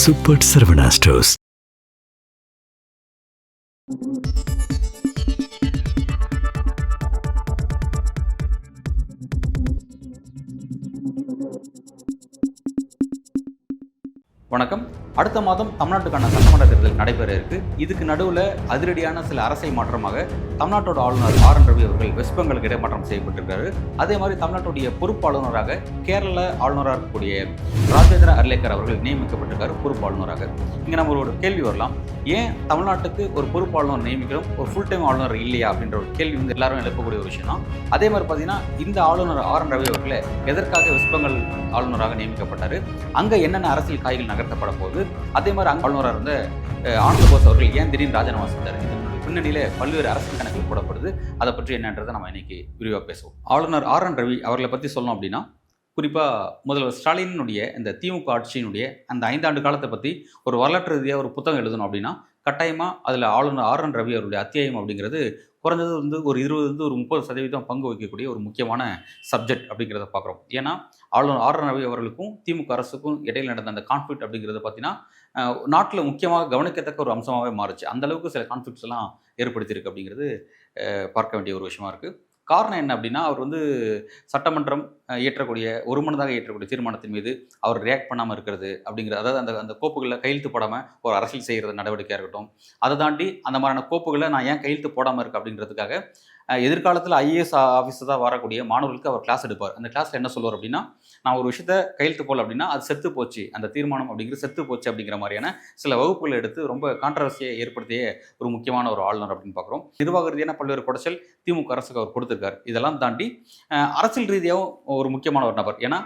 Super Saravana stores. வணக்கம். அடுத்த மாதம் தமிழ்நாட்டுக்கான சட்டமன்ற தேர்தல் நடைபெற இருக்கு. இதுக்கு நடுவில் அதிரடியான சில அரசியல் மாற்றமாக தமிழ்நாட்டோட ஆளுநர் ஆர்.என். ரவி அவர்கள் வெஸ்ட் பெங்காலுக்கு இடமாற்றம் செய்யப்பட்டிருக்காரு. அதே மாதிரி தமிழ்நாட்டுடைய பொறுப்பு ஆளுநராக கேரள ஆளுநராக இருக்கக்கூடிய ராஜேந்திர அர்லேக்கர் அவர்கள் நியமிக்கப்பட்டிருக்காரு பொறுப்பு ஆளுநராக. இங்கே நம்ம ஒரு கேள்வி வரலாம், ஏன் தமிழ்நாட்டுக்கு ஒரு பொறுப்பு ஆளுநர் நியமிக்கிறோம், ஒரு ஃபுல் டைம் ஆளுநர் இல்லையா அப்படின்ற ஒரு கேள்வி வந்து எல்லாரும் எழுப்பக்கூடிய ஒரு விஷயம் தான். அதே மாதிரி பார்த்தீங்கன்னா இந்த ஆளுநர் ஆர்.என். ரவி அவர்களே எதற்காக வெஸ்ட் பெங்கால் ஆளுநராக நியமிக்கப்பட்டார், அங்கே என்னென்ன அரசியல் காய்கள் நகர்த்தப்பட போகுது, அதே மாதிரி அங்கே ஆளுநராக இருந்த ஆனந்த போஸ் அவர்கள் ஏன் திடீர்னு ராஜினாமா செஞ்சார், இதனுடைய பின்னணியில் பல்வேறு அரசியல் கணக்குகள் போடப்படுது. அதை பற்றி என்னன்றதை நம்ம இன்னைக்கு விரிவாக பேசுவோம். ஆளுநர் ஆர்.என். ரவி அவர்களை பற்றி சொல்லணும் அப்படின்னா, குறிப்பாக முதல்வர் ஸ்டாலினுடைய இந்த திமுக ஆட்சியினுடைய அந்த 5 ஆண்டு காலத்தை பற்றி ஒரு வரலாற்று ரீதியாக ஒரு புத்தகம் எழுதணும் அப்படின்னா கட்டாயமாக அதில் ஆளுநர் ஆர்.என். ரவி அவருடைய அத்தியாயம் அப்படிங்கிறது குறைஞ்சது வந்து ஒரு 20 ஒரு 30% பங்கு வகிக்கக்கூடிய ஒரு முக்கியமான சப்ஜெக்ட் அப்படிங்கிறத பார்க்குறோம். ஏன்னா ஆளுநர் ஆர்.என். ரவி அவர்களுக்கும் திமுக அரசுக்கும் இடையில் நடந்த அந்த கான்ஃப்ளிக்ட் அப்படிங்கிறத பார்த்தீங்கன்னா நாட்டில் முக்கியமாக கவனிக்கத்தக்க ஒரு அம்சமாகவே மாறுச்சு. அந்தளவுக்கு சில கான்ஃப்ளிக்ட்ஸ் எல்லாம் ஏற்படுத்தியிருக்கு அப்படிங்கிறது பார்க்க வேண்டிய ஒரு விஷயமா இருக்குது. காரணம் என்ன அப்படின்னா, அவர் வந்து சட்டமன்றம் இயற்றக்கூடிய ஒருமனதாக இயற்றக்கூடிய தீர்மானத்தின் மீது அவர் ரியாக்ட் பண்ணாமல் இருக்கிறது அப்படிங்கிறது, அதாவது அந்த அந்த கோப்புகளில் கையெழுத்து போடாமல் ஒரு அரசியல் செய்கிற நடவடிக்கையாக இருக்கட்டும். அதை தாண்டி அந்த மாதிரியான கோப்புகளை நான் ஏன் கையெழுத்து போடாமல் இருக்கு அப்படிங்கிறதுக்காக எதிர்காலத்தில் ஐஏஎஸ் ஆஃபீஸர் தான் வரக்கூடிய மாணவர்களுக்கு அவர் கிளாஸ் எடுப்பார். அந்த கிளாஸில் என்ன சொல்லுவார் அப்படின்னா, நான் ஒரு விஷயத்தை கையெழுத்து போடல அப்படின்னா அது செத்து போச்சு, அந்த தீர்மானம் அப்படிங்கிறது செத்து போச்சு அப்படிங்கிற மாதிரியான சில வகுப்புகளை எடுத்து ரொம்ப கான்ட்ரவர்சியை ஏற்படுத்திய ஒரு முக்கியமான ஒரு ஆளுநர் அப்படின்னு பார்க்குறோம். நிர்வாக ரீதியான பல்வேறு குடைச்சல் திமுக அரசுக்கு அவர் கொடுத்துருக்காரு. இதெல்லாம் தாண்டி அரசியல் ரீதியாகவும் ஒரு முக்கியமான ஒரு நபர். ஏன்னா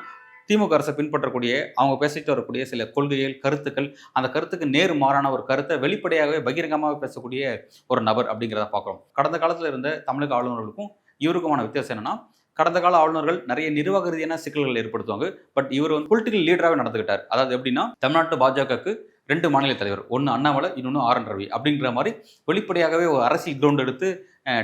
திமுக அரசை பின்பற்றக்கூடிய அவங்க பேசிட்டு வரக்கூடிய சில கொள்கைகள், கருத்துக்கள், அந்த கருத்துக்கு நேர் மாறான ஒரு கருத்தை வெளிப்படையாகவே பகிரங்கமாக பேசக்கூடிய ஒரு நபர் அப்படிங்கிறத பார்க்குறோம். கடந்த காலத்தில் இருந்த தமிழக ஆளுநர்களுக்கும் இவருக்குமான வித்தியாசம் என்னன்னா, கடந்த கால ஆளுநர்கள் நிறைய நிர்வாக ரீதியான சிக்கல்கள் ஏற்படுத்துவாங்க. பட் இவர் வந்து பொலிட்டிக்கல் லீடராகவே நடந்துக்கிட்டார். அதாவது எப்படின்னா, தமிழ்நாட்டு பாஜகவுக்கு 2 மாநில தலைவர், ஒன்று அண்ணாமலை, இன்னொன்று ஆர்.என். ரவி அப்படிங்கிற மாதிரி வெளிப்படையாகவே ஒரு அரசியல் கிரவுண்ட் எடுத்து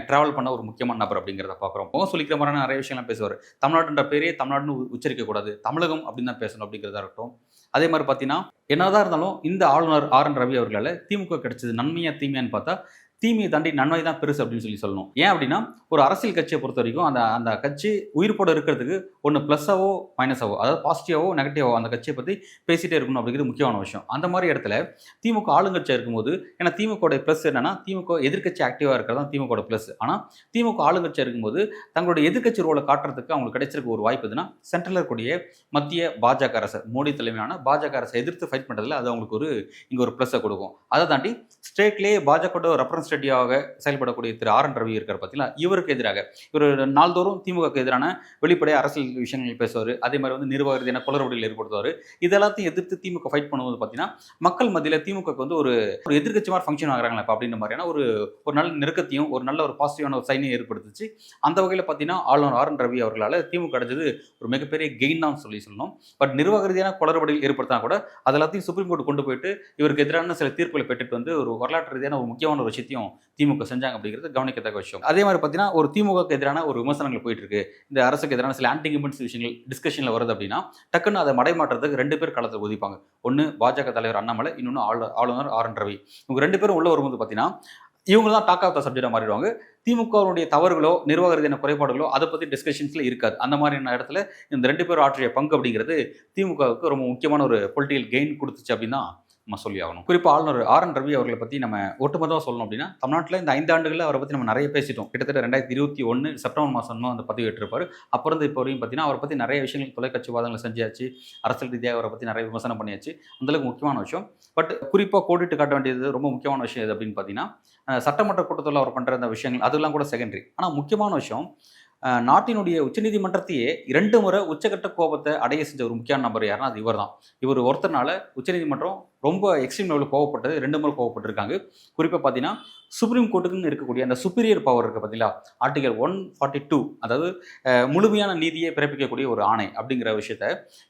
ட்ராவல் பண்ண ஒரு முக்கியமான நபர் அப்படிங்கிறத பார்க்குறோம். முகம் சொல்லிக்கிற மாதிரியான நிறைய விஷயம்லாம் பேசுவார். தமிழ்நாட்டுன்ற பேரே தமிழ்நாடுன்னு உச்சரிக்கக்கூடாது, தமிழகம் அப்படின்னு தான் பேசணும் அப்படிங்கிறதா இருக்கட்டும். அதே மாதிரி பார்த்தீங்கன்னா, என்னதான் இருந்தாலும் இந்த ஆளுநர் ஆர்.என். ரவி அவர்களால் திமுக கிடைச்சது நன்மையா தீமையான்னு பார்த்தா தீமையை தாண்டி நன்மை தான் பெருசு அப்படின்னு சொல்லணும். ஏன் அப்படின்னா, ஒரு அரசியல் கட்சியை பொறுத்த வரைக்கும் அந்த கட்சி உயிர்ப்போடு இருக்கிறதுக்கு ஒன்று ப்ளஸ்ஸாவோ மைனஸாவோ, அதாவது பாசிட்டிவாவோ நெகட்டிவாவோ அந்த கட்சியை பற்றி பேசிகிட்டே இருக்கணும் அப்படிங்கிறது முக்கியமான விஷயம். அந்த மாதிரி இடத்துல திமுக ஆளுங்கட்சியாக இருக்கும்போது, ஏன்னா திமுக ப்ளஸ் என்னன்னா, திமுக எதிர்க்கட்சி ஆக்டிவாக இருக்கிறது தான் திமுக ப்ளஸ். ஆனால் திமுக ஆளுங்கட்சியாக இருக்கும்போது தங்களுடைய எதிர்க்கட்சி ரோலை காட்டுறதுக்கு அவங்களுக்கு கிடைச்சிருக்க ஒரு வாய்ப்பு எதுனா, சென்ட்ரலில் இருக்கக்கூடிய மத்திய பாஜக அரசு, மோடி தலைமையான பாஜக அரசை எதிர்த்து ஃபைட் பண்ணுறதுல அது அவங்களுக்கு இங்கே ஒரு ப்ளஸ்ஸை கொடுக்கும். அதை தாண்டி ஸ்டேட்லேயே பாஜக ரெப்ரஸன்டேட்டிவாக செயல்படக்கூடிய திரு ஆர்.என். ரவி இருக்கிற பார்த்தீங்கன்னா, இவருக்கு எதிராக இவர் நாள்தோறும் திமுக எதிரான வெளிப்படைய அரசியல் விஷயங்கள் பேசுவார். அதே மாதிரி வந்து நிர்வாக ரீதியான குளறுபடிகள் ஏற்படுத்துவார். இதெல்லாத்தையும் எதிர்த்து திமுக ஃபைட் பண்ணும்போது பார்த்தீங்கன்னா, மக்கள் மத்தியில் திமுக வந்து ஒரு எதிர்க்கட்சி மாதிரி ஃபங்க்ஷன் ஆகிறாங்களா இப்போ அப்படின்ற மாதிரியான ஒரு நல்ல நெருக்கத்தையும் ஒரு நல்ல ஒரு பாசிட்டிவான ஒரு சைனையும் ஏற்படுத்துச்சு. அந்த வகையில் பார்த்தீங்கன்னா, ஆளுநர் ஆர்.என். ரவி அவர்களால் திமுக அடைஞ்சது ஒரு மிகப்பெரிய கெயின் தான் சொல்லணும். பட் நிர்வாக ரீதியான குளறுபடிகள் ஏற்படுத்தினா கூட அதெல்லாத்தையும் சுப்ரீம் கோர்ட் கொண்டு போயிட்டு இவருக்கு எதிரான சில தீர்ப்புகளை பெற்றுட்டு வந்து ஒரு வரலாற்று ரீதியான ஒரு முக்கியமான ஒரு விஷயத்தையும் திமுக செஞ்சாங்க அப்படிங்கிறது கவனிக்கத்தக்க விஷயம். அதே மாதிரி பார்த்தீங்கன்னா, ஒரு திமுகக்கு எதிரான ஒரு விமர்சனங்கள் போயிட்டு இருக்கு, இந்த அரசுக்கு எதிரான சில ஆன்டி இன்கம்பன்சி விஷயங்கள் டிஸ்கஷனில் வருது அப்படின்னா, டக்குன்னு அதை மடைமாற்றத்துக்கு 2 பேர் களத்தில் ஒதுப்பாங்க. ஒன்று பாஜக தலைவர் அண்ணாமலை, இன்னொன்று ஆளுநர் ஆர்.என். ரவி. இவங்க 2 பேரும் உள்ள வரும்போது பார்த்தீங்கன்னா, இவங்க தான் டாக் ஆஃப் த சப்ஜெக்டாக மாறிடுவாங்க. திமுகவுடைய தவறுகளோ நிர்வாக ரீதியான குறைபாடுகளோ அதை பற்றி டிஸ்கஷன்ஸில் இருக்காது. அந்த மாதிரியான இடத்துல இந்த 2 பேரும் ஆற்றிய பங்கு அப்படிங்கிறது திமுகவுக்கு ரொம்ப முக்கியமான ஒரு பொலிட்டிக்கல் கெயின் கொடுத்துச்சு அப்படின்னு நம்ம சொல்லி ஆகணும். குறிப்பாக ஆளுநர் ஆர்.என். ரவி அவர்களை பற்றி நம்ம ஒட்டுமொத்தமாக சொல்லணும் அப்படின்னா, தமிழ்நாட்டில் இந்த 5 ஆண்டுகளில் அவரை பற்றி நம்ம நிறைய பேசிட்டோம். கிட்டத்தட்ட 2021 செப்டம்பர் மாதம் அந்த பதிவு ஏற்றிருப்பார். அப்புறம் இப்போ வரையும் பார்த்தீங்கன்னா அவரை பற்றி நிறைய விஷயங்கள் தொலைக்காட்சி வாதங்களை செஞ்சாச்சு, அரசியல் ரீதியாக அவரை பற்றி நிறைய விமர்சனம் பண்ணியாச்சு. அந்தளவுக்கு முக்கியமான விஷயம். பட் குறிப்பாக கோடிட்டு காட்ட வேண்டியது ரொம்ப முக்கியமான விஷயம் எது அப்படின்னு பார்த்தீங்கன்னா, சட்டமன்ற கூட்டத்தில் அவர் பண்ணுற அந்த விஷயங்கள் அதெல்லாம் கூட செகண்டரி. ஆனால் முக்கியமான விஷயம், நாட்டினுடைய உச்சநீதிமன்றத்தையே 2 முறை உச்சகட்ட கோபத்தை அடைய செஞ்ச ஒரு முக்கியமான நபர் யாருன்னா அது இவர் தான். இவர் ஒருத்தர்னால உச்சநீதிமன்றம் ரொம்ப எக்ஸ்ட்ரீம் லெவலில் கோவப்பட்டது, 2 முறை கோவப்பட்டிருக்காங்க. குறிப்பாக பார்த்தீங்கன்னா, சுப்ரீம் கோர்ட்டுக்குன்னு இருக்கக்கூடிய அந்த சுப்பீரியர் பவர் இருக்குது பார்த்தீங்களா, ஆர்டிகல் 142, அதாவது முழுமையான நீதியை பிறப்பிக்கக்கூடிய ஒரு ஆணை அப்படிங்கிற விஷயத்த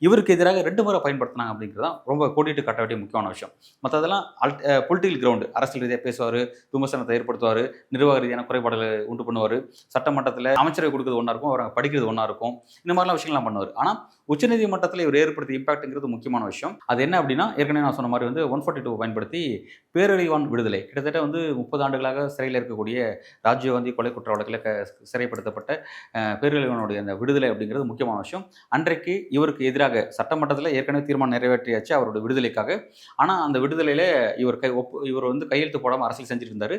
இவருக்கு எதிராக 2 முறை பயன்படுத்தினாங்க அப்படிங்கிறது தான் ரொம்ப கோடிட்டு காட்ட வேண்டிய முக்கியமான விஷயம். மற்றதெல்லாம் பொலிட்டிக்கல் கிரவுண்டு, அரசியல் ரீதியாக பேசுவார், விமர்சனத்தை ஏற்படுத்துவார், நிர்வாக ரீதியான குறைபாடுகளை உண்டு பண்ணுவார், சட்டமன்றத்தில் அமைச்சரவை கொடுக்குறது ஒன்றா இருக்கும், அவர் படிக்கிறது ஒன்றா இருக்கும், இந்த மாதிரிலாம் விஷயங்கள்லாம் பண்ணுவார். ஆனால் உச்சநீதிமன்றத்தில் இவர் ஏற்படுத்திய இம்பாக்ட்ங்கிறது முக்கியமான விஷயம். அது என்ன அப்படின்னா, ஏற்கனவே நான் சொன்ன மாதிரி 142 பயன்படுத்தி பேரழிவான் விடுதலை, கிட்டத்தட்ட 30 ஆண்டுகளாக சிறையில் இருக்கக்கூடிய ராஜீவ்காந்தி கொலை குற்ற வழக்கில் சிறைப்படுத்தப்பட்ட பேரழிவானுடைய அந்த விடுதலை அப்படிங்கிறது முக்கியமான விஷயம். அன்றைக்கு இவருக்கு எதிராக சட்டமன்றத்தில் ஏற்கனவே தீர்மானம் நிறைவேற்றியாச்சு அவருடைய விடுதலைக்காக. ஆனால் அந்த விடுதலையில் இவர் கையெழுத்து போடாமல் அரசியல் செஞ்சுட்டு இருந்தார்.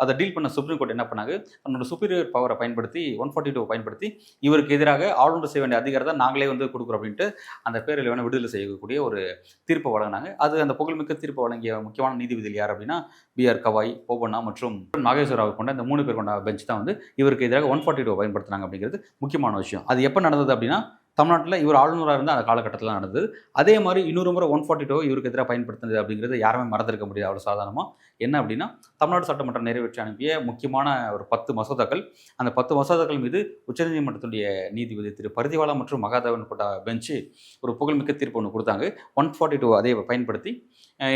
அதை டீல் பண்ண சுப்ரீம் கோர்ட் என்ன பண்ணாங்க, தன்னோட சுப்பீரியர் பவரை பயன்படுத்தி 142 பயன்படுத்தி இவருக்கு எதிராக ஆளுநர் செய்ய வேண்டிய அதிகாரத்தை நாங்களே கொடுக்குறோம் அப்படின்ட்டு அந்த பேரழிவான விடுதலை செய்யக்கூடிய ஒரு தீர்ப்பை வழங்கினாங்க. அது அந்த புகழ்மிக்க தீர்ப்பை வழங்கிய முக்கியமான நீதிபதிகள் யார் அப்படின்னா, B.R. கவாய், போபண்ணா மற்றும் நாகேஸ்வராவை கொண்ட இந்த 3 பேர் கொண்ட பெஞ்ச் தான் இவருக்கு எதிராக 142 பயன்படுத்தினாங்க அப்படிங்கிறது முக்கியமான விஷயம். அது எப்போ நடந்தது அப்படின்னா, தமிழ்நாட்டில் இவர் ஆளுநராக இருந்தால் அந்த காலகட்டத்தில் நடந்தது. அதே மாதிரி இன்னொரு முறை 142 இவருக்கு எதிராக பயன்படுத்தினது அப்படிங்கிறது யாருமே மறந்திருக்க முடியாது அவ்வளோ சாதாரணமாக. என்ன அப்படின்னா, தமிழ்நாடு சட்டமன்றம் நிறைவேற்றி அனுப்பிய முக்கியமான ஒரு 10 மசோதாக்கள், அந்த 10 மசோதாக்கள் மீது உச்சநீதிமன்றத்துடைய நீதிபதி திரு பரிதிவாலா மற்றும் மகாதேவன் கொண்ட பெஞ்சு ஒரு புகழ்மிக்க தீர்ப்பு ஒன்று கொடுத்தாங்க. 142 அதை பயன்படுத்தி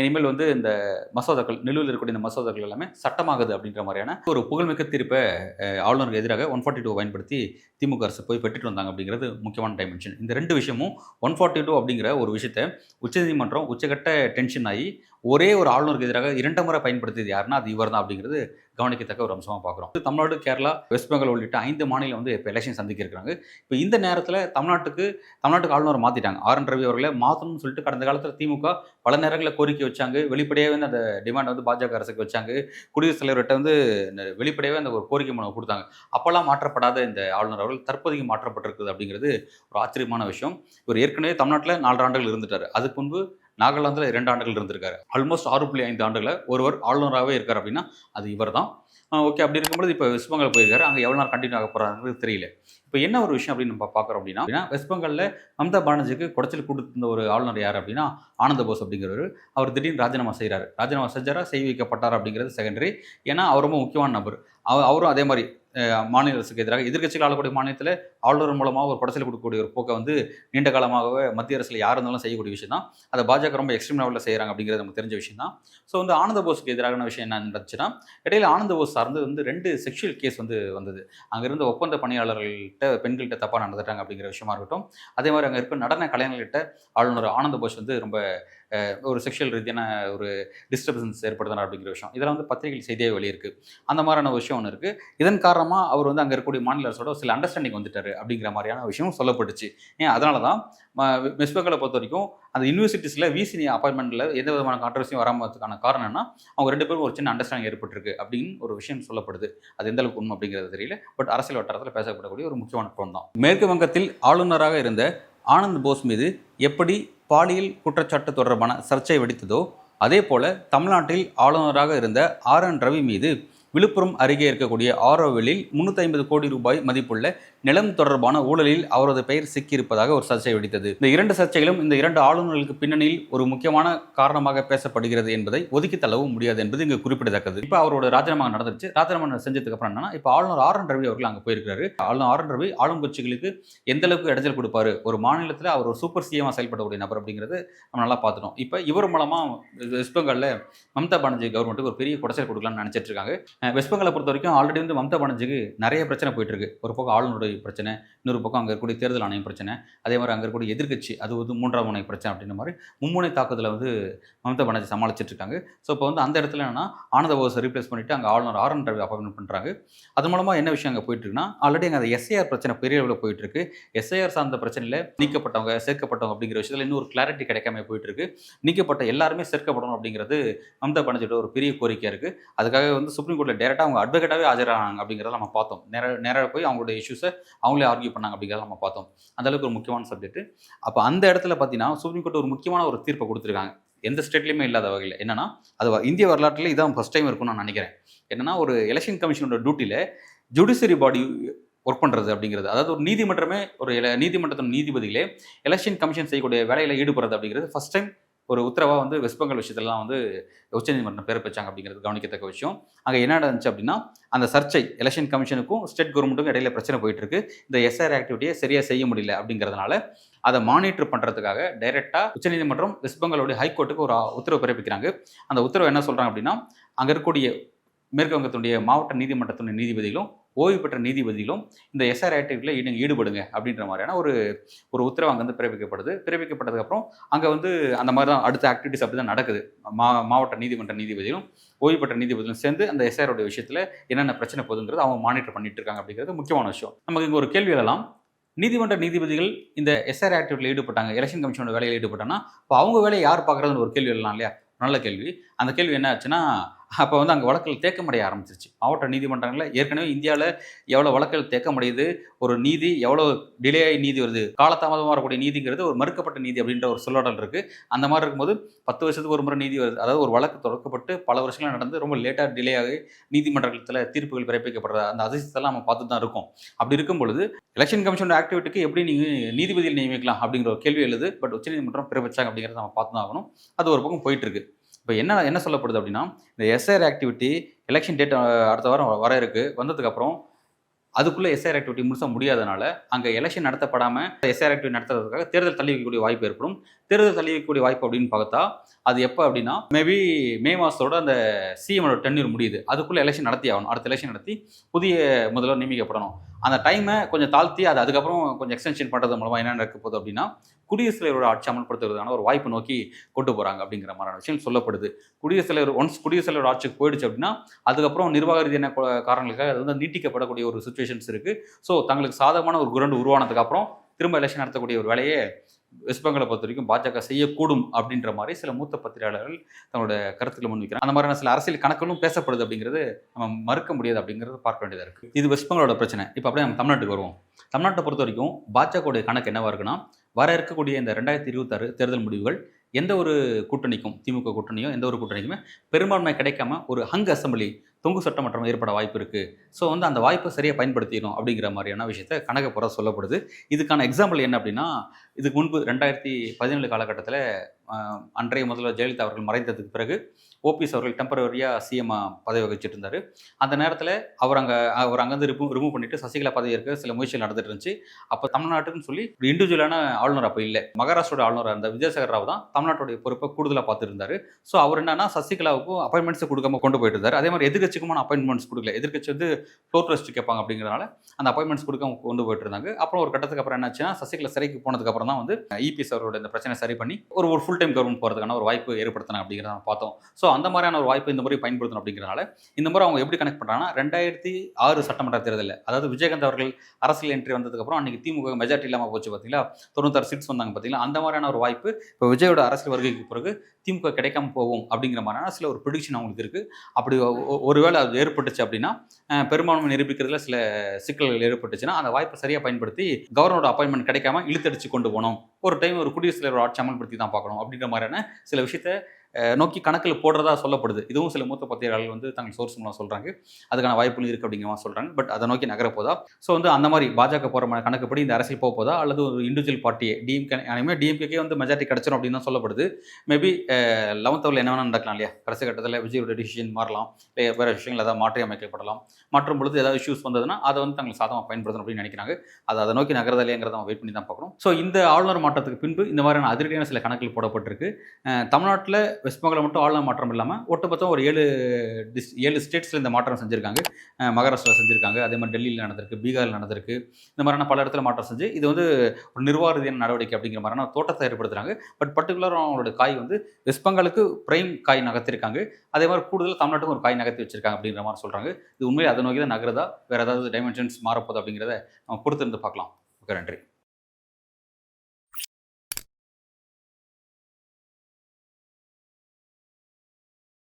இனிமேல் இந்த மசோதாக்கள், நிலுவையில் இருக்கக்கூடிய இந்த மசோதாக்கள் எல்லாமே சட்டமாகுது அப்படின்ற மாதிரியான ஒரு புகழ்மிக்க தீர்ப்பை ஆளுநருக்கு எதிராக 142 பயன்படுத்தி திமுக அரசு போய் பெற்றுட்டு வந்தாங்க அப்படிங்கிறது முக்கியமான டைமென்ஷன். இந்த 2 விஷயமும் 142 அப்படிங்கிற ஒரு விஷயத்தை உச்சநீதிமன்றம் உச்சகட்ட டென்ஷன் ஆகி ஒரே ஒரு ஆளுநருக்கு எதிராக 2 முறை பயன்படுத்தியது யாருன்னா அது இவர் தான் அப்படிங்கிறது கவனிக்கத்தக்க ஒரு அம்சமாக பார்க்குறோம். தமிழ்நாடு, கேரளா, வெஸ்ட் பெங்கால் உள்ளிட்ட 5 மாநிலம் இப்போ எலெக்ஷன் சந்திக்க இருக்கிறாங்க. இப்போ இந்த நேரத்தில் தமிழ்நாட்டுக்கு ஆளுநரை மாற்றிட்டாங்க. R.N. ரவி அவர்களை மாற்றணும்னு சொல்லிட்டு கடந்த காலத்தில் திமுக பல நேரங்களில் கோரிக்கை வச்சாங்க. வெளிப்படையாகவே அந்த டிமாண்ட் பாஜக அரசுக்கு வச்சாங்க. குடியரசுத் தலைவர்கிட்ட வெளிப்படையாகவே அந்த ஒரு கோரிக்கை மனு கொடுத்தாங்க. அப்போல்லாம் மாற்றப்படாத இந்த ஆளுநர் அவர்கள் தற்போதைக்கு மாற்றப்பட்டிருக்குது அப்படிங்கிறது ஒரு ஆச்சரியமான விஷயம். இவர் ஏற்கனவே தமிழ்நாட்டில் 4 ஆண்டுகள் இருந்துட்டார். அதுக்கு முன்பு நாகாலாந்தில் 2 ஆண்டுகள் இருந்திருக்காரு. ஆல்மோஸ்ட் 6.5 ஆண்டுகளை ஒருவர் ஆளுநராகவே இருக்கார் அப்படின்னா அது இவர் தான். ஓகே, அப்படி இருக்கும்போது இப்போ வெஸ்ட் பெங்கால் போயிருக்காரு. அங்கே எவ்வளோ நாள் கண்டினியூ ஆக போகிறாங்கிறது தெரியல. இப்போ என்ன ஒரு விஷயம் அப்படின்னு நம்ம பார்க்குறோம் அப்படின்னா, வெஸ்ட் பெங்காலில் மம்தா பானர்ஜிக்கு குடைச்சல் கொடுத்த ஒரு ஆளுநர் யார் அப்படின்னா ஆனந்த போஸ் அப்படிங்கிறவர். அவர் திடீர்னு ராஜினாமா செய்கிறார். ராஜினாமா செஞ்சாரா, செய்ய வைக்கப்பட்டார் அப்படிங்கிறது செகண்டரி. ஏன்னா அவர் ரொம்ப முக்கியமான நபர். அவரும் அதே மாதிரி மாநில அரசுக்கு எதிராக எதிர்க்கட்சிகள் ஆளக்கூடிய மாநிலத்தில் ஆளுநர் மூலமாக ஒரு குடைச்சல் கொடுக்கக்கூடிய ஒரு போக்கை நீண்ட காலமாகவே மத்திய அரசில் யார் இருந்தாலும் செய்யக்கூடிய விஷயம் தான். அதை பாஜக ரொம்ப எக்ஸ்ட்ரீம் லெவலில் செய்கிறாங்க அப்படிங்கிறது நமக்கு தெரிஞ்ச விஷயம் தான். ஸோ ஆனந்த போஸுக்கு எதிரான விஷயம் என்ன நடந்துச்சுன்னா, இடையில ஆனந்த போஸ் சார்ந்து 2 செக்ஷுவல் கேஸ் வந்தது. அங்கே இருந்த ஒப்பந்த பணியாளர்கள்ட்ட பெண்கள்கிட்ட தப்பாக நடந்துட்டாங்க அப்படிங்கிற விஷயமா இருக்கட்டும். அதே மாதிரி அங்கே இருக்க நடன கலைஞர்கிட்ட ஆளுநர் ஆனந்த போஸ் ரொம்ப ஒரு செக்ஷுவல் ரீதியான ஒரு டிஸ்டர்பன்ஸ் ஏற்படுத்தினார் அப்படிங்கிற விஷயம் இதெல்லாம் பத்திரிகை செய்தியாக வெளியிருக்கு. அந்த மாதிரியான விஷயம் ஒன்று இருக்குது. இதன் காரணமாக அவர் அங்கே இருக்கக்கூடிய மாநில அரசோட சில அண்டர்ஸ்டாண்டிங் வந்துட்டார் அப்படிங்கிற மாதிரியான விஷயம் சொல்லப்பட்டுச்சு. அதனால தான் வெஸ்ட் பெங்காலை பொறுத்த வரைக்கும் அந்த யூனிவர்சிட்டிஸில் விசி அப்பாயின்மெண்ட்டில் எந்த விதமான கான்ட்ரவர்சியும் வராமதுக்கான காரணம் என்ன, அவங்க 2 பேரும் ஒரு சின்ன அண்டர்ஸ்டாண்டிங் ஏற்பட்டிருக்கு அப்படின்னு ஒரு விஷயம் சொல்லப்படுது. அது எந்த அளவுக்கு உண்மை அப்படிங்கிறது தெரியல. பட் அரசியல் வட்டாரத்தில் பேசப்படக்கூடிய ஒரு முக்கியமான டோன் தான். மேற்கு வங்கத்தில் ஆளுநராக இருந்த ஆனந்த் போஸ் மீது எப்படி பாலியல் குற்றச்சாட்டு தொடர்பான சர்ச்சை வெடித்ததோ அதே போல தமிழ்நாட்டில் ஆளுநராக இருந்த R.N. ரவி மீது விழுப்புரம் அருகே இருக்கக்கூடிய ஆரோவிலில் 350 கோடி ரூபாய் மதிப்புள்ள நிலம் தொடர்பான ஊழலில் அவரது பெயர் சிக்கியிருப்பதாக ஒரு சர்ச்சை வெடித்தது. இந்த 2 சர்ச்சைகளும் இந்த 2 ஆளுநர்களுக்கு பின்னணியில் ஒரு முக்கியமான காரணமாக பேசப்படுகிறது என்பதை ஒதுக்கி தள்ளவும் முடியாது என்பது இங்கு குறிப்பிடத்தக்கது. இப்போ அவரோட ராஜினாமா நடந்துருச்சு. ராஜினாமா செஞ்சதுக்கு அப்புறம் என்னன்னா, இப்போ ஆளுநர் R.N. ரவி அவர்கள் அங்கே போயிருக்காரு. ஆளுநர் R.N. ரவி ஆளும் கட்சிகளுக்கு எந்த அளவுக்கு இடைஞ்சல் கொடுப்பாரு, ஒரு மாநிலத்தில் அவர் ஒரு சூப்பர் சிஎமாக செயல்படக்கூடிய நபர் அப்படிங்கிறது நம்ம நல்லா பார்த்துட்டோம். இப்போ இவர் மூலமாக வெஸ்ட் பெங்காலில் மம்தா பானர்ஜி கவர்மெண்ட்டுக்கு ஒரு பெரிய குடைச்சல் கொடுக்கலாம்னு நினைச்சிட்டு இருக்காங்க. வெஸ்ட் பெங்காலை பொறுத்த வரைக்கும் ஆல்ரெடி மம்தா பானர்ஜிக்கு நிறைய பிரச்சனை போயிட்டு இருக்கு. ஒரு பக்கம் ஆளுநருடைய பிரச்சனை, இன்னொரு பக்கம் அங்கே இருக்கக்கூடிய தேர்தல் ஆணையம் பிரச்சனை, அதே மாதிரி அங்கே இருக்கக்கூடிய எதிர்க்கட்சி அது 3ஆம் முனை பிரச்சனை அப்படின்ற மாதிரி மும்முனை தாக்குதலை மம்தா பானர்ஜி சமாளிச்சிட்டு இருக்காங்க. ஸோ இப்போ அந்த இடத்துல என்னன்னா ஆனந்த போஸை ரீப்ளேஸ் பண்ணிட்டு அங்கே ஆளுநர் R.N. ரவி அப்பாயின்மெண்ட் பண்ணுறாங்க. அது மூலமாக என்ன விஷயம் அங்கே போயிட்டு இருக்குன்னா, ஆல்ரெடி அங்கே அந்த SIR பிரச்சனை பெரிய அளவில் போயிட்டு இருக்கு. SIR சார்ந்த பிரச்சனையில் நீக்கப்பட்டவங்க சேர்க்கப்பட்டவங்க அப்படிங்கிற விஷயத்தில் இன்னும் ஒரு கிளாரிட்டி கிடைக்காம போயிட்டு இருக்கு. நீக்கப்பட்ட எல்லாருமே சேர்க்கப்படணும் அப்படிங்கிறது மம்தா பானர்ஜியோட ஒரு பெரிய கோரிக்கையாக இருக்குது. அதுக்காக சுப்ரீம் கோர்ட்டில் டேரெக்டாக அவங்க அட்வொகேட்டாகவே ஆஜரானாங்க அப்படிங்கிறத நம்ம பார்த்தோம். நேராக போய் அவங்களுடைய இஷ்யூஸை அவங்களே ஆர்கியூ பண்ணாங்க அப்படிங்கிறத நம்ம பார்த்தோம். அந்தளவுக்கு ஒரு முக்கியமான சப்ஜெக்ட். அப்போ அந்த இடத்துல பார்த்தீங்கன்னா சுப்ரீம் கோர்ட் ஒரு முக்கியமான ஒரு தீர்ப்பை கொடுத்துருக்காங்க. எந்த ஸ்டேட்லையுமே இல்லாத வகையில். என்னன்னா, அது இந்திய வரலாற்றில் இதான் ஃபர்ஸ்ட் டைம் இருக்கும்னு நான் நினைக்கிறேன். என்னன்னா, ஒரு எலெக்ஷன் கமிஷனோட டியூட்டியில் ஜுடிஷியரி பாடி ஒர்க் பண்ணுறது அப்படிங்கிறது, அதாவது ஒரு நீதிமன்றமே ஒரு நீதிமன்றத்தின் நீதிபதிகளே எலெக்ஷன் கமிஷன் செய்யக்கூடிய வேலையில் ஈடுபடுறது அப்படிங்கிறது ஃபர்ஸ்ட் டைம் ஒரு உத்தரவாக வந்து வெஸ்ட் பெங்கால் விஷயத்துலலாம் வந்து உச்சநீதிமன்றம் பிறப்பிச்சாங்க அப்படிங்கிறது கவனிக்கத்தக்க விஷயம். அங்கே என்ன நடந்துச்சு அப்படின்னா, அந்த சர்ச்சை எலெக்ஷன் கமிஷனுக்கும் ஸ்டேட் கவர்மெண்ட்டுக்கும் இடையில பிரச்சனை போயிட்டு இருக்கு. இந்த எஸ்ஆர் ஆக்டிவிட்டியை சரியாக செய்ய முடியல அப்படிங்கிறதுனால அதை மானிட்டர் பண்ணுறதுக்காக டைரெக்டாக உச்சநீதிமன்றம் வெஸ்ட் பெங்காலோடைய ஹைகோர்ட்டுக்கு ஒரு உத்தரவு பிறப்பிக்கிறாங்க. அந்த உத்தரவு என்ன சொல்கிறாங்க அப்படின்னா, அங்கே இருக்கக்கூடிய மேற்கு வங்கத்துடைய மாவட்ட நீதிமன்றத்துடைய நீதிபதிகளும் ஓய்வு பெற்ற நீதிபதிகளும் இந்த எஸ்ஆர் ஆக்டிவிட்டியில் நீங்கள் ஈடுபடுங்க அப்படின்ற மாதிரியான ஒரு ஒரு உத்தரவு அங்கேருந்து பிறப்பிக்கப்படுது. பிறப்பிக்கப்பட்டதுக்கப்புறம் அங்கே வந்து அந்த மாதிரி தான் அடுத்த ஆக்டிவிட்டிஸ் அப்படி தான் நடக்குது. மாவட்ட நீதிமன்ற நீதிபதிகளும் ஓய்வு பெற்ற நீதிபதிகளும் சேர்ந்து அந்த எஸ்ஆரோட விஷயத்தில் என்னென்ன பிரச்சனை போகுதுங்கிறது அவங்க மானிட்டர் பண்ணிட்டு இருக்காங்க அப்படிங்கிறது முக்கியமான விஷயம். நமக்கு இங்கே ஒரு கேள்வி எழலாம். நீதிமன்ற நீதிபதிகள் இந்த எஸ்ஆர் ஆக்டிவிட்டியில் ஈடுபட்டாங்க, எலெக்ஷன் கமிஷனோட வேலையில் ஈடுபட்டாங்கன்னா இப்போ அவங்க வேலையை யார் பார்க்குறதுன்னு ஒரு கேள்வி எழலாம் இல்லையா? நல்ல கேள்வி. அந்த கேள்வி என்ன ஆச்சுன்னா, அப்போ வந்து அங்கே வழக்குகள் தேக்கமடைய ஆரம்பிச்சிருச்சு. மாவட்ட நீதிமன்றங்களில் ஏற்கனவே இந்தியாவில் எவ்வளோ வழக்குகள் தேக்கமடையுது, ஒரு நீதி எவ்வளோ டிலே ஆகி நீதி வருது, காலதாமதமாக வரக்கூடிய நீதிங்கிறது ஒரு மறுக்கப்பட்ட நீதி அப்படின்ற ஒரு சொல்லடல் இருக்குது. அந்த மாதிரி இருக்கும்போது 10 வருஷத்துக்கு ஒரு முறை நீதி வருது. அதாவது ஒரு வழக்கு தொடக்கப்பட்டு பல வருஷங்கள் நடந்து ரொம்ப லேட்டாக டிலே ஆகி நீதிமன்றத்தில் தீர்ப்புகள் பிறப்பிக்கப்படுற அந்த அதிசயத்தெல்லாம் நம்ம பார்த்து தான் இருக்கோம். அப்படி இருக்கும் பொழுது எலெக்ஷன் கமிஷனோட ஆக்டிவிட்டிக்கு எப்படி நீங்கள் நீதிபதியில் நியமிக்கலாம் அப்படிங்கிற ஒரு கேள்வி எழுது. பட் உச்சநீதிமன்றம் பிறப்பிச்சாங்க அப்படிங்கிறத நம்ம பார்த்து தான் ஆகணும். அது ஒரு பக்கம் போயிட்டு இருக்கு. இப்போ என்ன சொல்லப்படுது அப்படின்னா, இந்த எஸ்ஐஆர் ஆக்டிவிட்டி எலெக்ஷன் டேட் அடுத்த வாரம் வர இருக்கு. வந்ததுக்கப்புறம் அதுக்குள்ளே எஸ்ஐஆர் ஆக்டிவிட்டி முழுசாக முடியாதனால அங்கே எலெக்ஷன் நடத்தப்படாமல் எஸ்ஐஆர் ஆக்டிவிட்டி நடத்துறதுக்காக தேர்தல் தள்ளி வைக்கக்கூடிய வாய்ப்பு ஏற்படும். தேர்தல் தள்ளி வைக்கக்கூடிய வாய்ப்பு அப்படின்னு பார்த்தா அது எப்போ அப்படின்னா, மேபி மே மாதத்தோட அந்த சிஎமோட டென்யூர் முடியுது. அதுக்குள்ளே எலெக்ஷன் நடத்தி ஆகணும். அடுத்த எலெக்ஷன் நடத்தி புதிய முதல்வர் நியமிக்கப்படணும். அந்த டைமை கொஞ்சம் தாழ்த்தி அதுக்கப்புறம் கொஞ்சம் எக்ஸ்டென்ஷன் பண்ணுறது மூலமாக என்ன நடக்க போகுது அப்படின்னா, குடியரசுத் தலைவரோட ஆட்சி அமல்படுத்துவதற்கான ஒரு வாய்ப்பு நோக்கி கொண்டு போகிறாங்க அப்படிங்கிற மாதிரியான விஷயம் சொல்லப்படுது. குடியரசுத் தலைவர் ஆட்சிக்கு போயிடுச்சு அப்படின்னா அதுக்கப்புறம் நிர்வாக ரீதியான காரணங்களுக்காக அது வந்து நீட்டிக்கப்படக்கூடிய ஒரு சுச்சுவேஷன்ஸ் இருக்குது. ஸோ தங்களுக்கு சாதகமான ஒரு குரண்டு உருவானதுக்கு அப்புறம் திரும்ப எலெக்ஷன் நடத்தக்கூடிய ஒரு வேலையை வெஸ்ட் பெங்காலை பொறுத்த வரைக்கும் பாஜக செய்யக்கூடும் அப்படின்ற மாதிரி சில மூத்த பத்திரிகையாளர்கள் தங்களோட கருத்துக்களை முன்வைக்கிறாங்க. அந்த மாதிரியான சில அரசியல் கணக்குகளும் பேசப்படுது அப்படிங்கிறது நம்ம மறுக்க முடியாது அப்படிங்கிறது பார்க்க வேண்டியதாக இருக்குது. இது வெஸ்ட் பெங்காலோட பிரச்சனை. இப்போ அப்படியே நம்ம தமிழ்நாட்டுக்கு வருவோம். தமிழ்நாட்டை பொறுத்த வரைக்கும் பாஜகவுடைய கணக்கு என்னவா இருக்குன்னா, வர இருக்கக்கூடிய இந்த 2026 தேர்தல் முடிவுகள் எந்த ஒரு கூட்டணிக்கும், திமுக கூட்டணியோ எந்த ஒரு கூட்டணிக்குமே பெரும்பான்மை கிடைக்காம ஒரு ஹங் அசம்பிளி தொங்கு சட்டமன்றம் ஏற்பட வாய்ப்பு இருக்குது. ஸோ வந்து அந்த வாய்ப்பை சரியாக பயன்படுத்திக்கணும் அப்படிங்கிற மாதிரியான விஷயத்தை கணக்கு போகிற சொல்லப்படுது. இதுக்கான எக்ஸாம்பிள் என்ன அப்படின்னா, இதுக்கு முன்பு 2017 காலகட்டத்தில் அன்றைய முதல்வர் ஜெயலலிதா அவர்கள் மறைந்ததுக்கு பிறகு ஓபிஎஸ் அவர்கள் டெம்பரவரியாக சிஎம் பதவி வகிச்சிட்டு இருந்தார். அந்த நேரத்தில் அவர் அங்கேருந்து ரிமூவ் பண்ணிவிட்டு சசிகலா பதவி இருக்க சில முயற்சிகள் நடந்துட்டு இருந்துச்சு. அப்போ தமிழ்நாட்டுன்னு சொல்லி ஒரு இண்டிவிஜுவலான ஆளுநர் அப்போ இல்லை. மகாராஷ்டிரோட ஆளுநர் அந்த விஜயசாகர் ராவ் தான் தமிழ்நாட்டுடைய பொறுப்பை கூடுதலாக பார்த்துருந்தாரு. ஸோ அவர் என்னன்னா சசிகலாவுக்கும் அப்பாயின்மெண்ட்ஸ் கொடுக்காம கொண்டு போயிட்டு இருந்தார். அதே மாதிரி எதிர்கட்சிக்குமான அப்பாயின்மெண்ட்ஸ் கொடுக்கல. எதிர்கட்சி வந்து ஃப்ளோர் டெஸ்ட் கேட்பாங்க அப்படிங்கிறனால அந்த அப்பாயின்மெண்ட்ஸ் கொடுக்காம கொண்டு போயிட்டு இருந்தாங்க. அப்புறம் ஒரு கட்டத்துக்கு அப்புறம் என்னாச்சுன்னா, சசிகலா சிறைக்கு போனதுக்கப்புறம் தான் வந்து இபிஎஸ் அவரோட இந்த பிரச்சனை சரி பண்ணி ஒரு ஃபுல் டைம் கவர்மெண்ட் போகிறதுக்கான ஒரு வாய்ப்பு ஏற்படுத்தினாங்க அப்படிங்கிறத நம்ம பார்த்தோம். ஸோ அந்த மாதிரியான ஒரு வாய்ப்பு இந்த முறை பயன்படுத்தணும் அப்படிங்கிறனால இந்த முறை அவங்க எப்படி கனெக்ட் பண்ணுறாங்கன்னா, 2006 சட்டமன்ற தேர்தலில், அதாவது விஜயகாந்த் அவர்கள் அரசியல் என்ட்ரி வந்ததுக்கப்புறம் அன்றைக்கி திமுக மெஜாரிட்டி இல்லாமல் போச்சு பார்த்தீங்களா, 96 சீட்ஸ் வந்தாங்க பார்த்தீங்களா, அந்த மாதிரியான ஒரு வாய்ப்பு இப்போ விஜயோட அரசியல் வருகைக்கு பிறகு திமுக கிடைக்காம போகும் அப்படிங்கிற மாதிரியான சில ஒரு ப்ரெடிக்ஷன் அவங்களுக்கு இருக்குது. அப்படி ஒருவேளை அது ஏற்பட்டுச்சு அப்படின்னா, பெரும்பான்மை நிரூபிக்கிறதுல சில சிக்கல்கள் ஏற்பட்டுச்சுன்னா அந்த வாய்ப்பை சரியாக பயன்படுத்தி கவர்னரோட அப்பாயின்மெண்ட் கிடைக்காம இழுத்தடிச்சு கொண்டு போகணும், ஒரு டைம் ஒரு குடியரசுத் தலைவர் ஆட்சி அமல்படுத்தி தான் பார்க்கணும் அப்படிங்கிற மாதிரியான சில விஷயத்தை நோக்கி கணக்கில் போடுறதா சொல்லப்படுது. இதுவும் சில மூத்த பத்திரிகையாளர்கள் வந்து தங்கள் சோர்ஸ் மூலம் சொல்கிறாங்க. அதுக்கான வாய்ப்புகள் இருக்குது அப்படிங்கிற மாதிரி சொல்கிறாங்க. பட் அதை நோக்கி நகர போதா? ஸோ வந்து அந்த மாதிரி பாஜக போகிற கணக்குப்படி இந்த அரசியல் போக போதா, அல்லது ஒரு இண்டிவிஜுவல் பார்ட்டியே டிஎம்கே வந்து மெஜாரிட்டி கிடச்சிடும் அப்படின்னு தான் சொல்லப்படுது. மேபி 11th ஹவரில் என்ன வேணால் நடக்கலாம் இல்லையா? கடைசி கட்டத்தில் விஜயோட டிசிஷன் மாறலாம், இல்லை வேறு விஷயங்கள் ஏதாவது மாற்றி அமைக்கப்படலாம். மாற்றும் பொழுது ஏதாவது இஷ்யூஸ் வந்ததுன்னா அதை வந்து தங்களுக்கு சாதமாக பயன்படுத்தணும் அப்படின்னு நினைக்கிறாங்க. அதை நோக்கி நகரதா இல்லையாங்கிறத நம்ம வெயிட் பண்ணி தான் பார்க்கணும். ஸோ இந்த ஆளுநர் மாற்றத்துக்கு பின்பு இந்த மாதிரியான அதிரடியான சில கணக்கில் போடப்பட்டிருக்கு. தமிழ்நாட்டில் வெஸ்ட் பெங்காலில் மட்டும் ஆளுநர் மாற்றம் இல்லாமல் ஒட்டுமொத்தம் ஒரு 7 ஸ்டேட்ஸில் இந்த மாற்றம் செஞ்சுருக்காங்க. மகாராஷ்டிரா செஞ்சுருக்காங்க, அதே மாதிரி டெல்லியில் நடந்திருக்கு, பீகாரில் நடந்திருக்கு. இந்த மாதிரியான பல இடத்துல மாற்றம் செஞ்சு இது வந்து ஒரு நிர்வாக ரீதியான நடவடிக்கை அப்படிங்கிற மாதிரியான தோட்டத்தை ஏற்படுத்துகிறாங்க. பட் பர்டிகுலராக அவங்களோட காய் வந்து வெஸ்ட் பெங்காலுக்கு பிரைம் காய் நகர்த்திருக்காங்க. அதே மாதிரி கூடுதல் தமிழ்நாட்டுக்கும் ஒரு காய் நகர்த்தி வச்சிருக்காங்க அப்படிங்கிற மாதிரி சொல்கிறாங்க. இது உண்மையை அதை நோக்கி தான் நகருதா, வேறு ஏதாவது டைமென்ஷன்ஸ் மாறப்போகுது அப்படிங்கிறத நம்ம பொறுத்திருந்து பார்க்கலாம். ஓகே, நன்றி.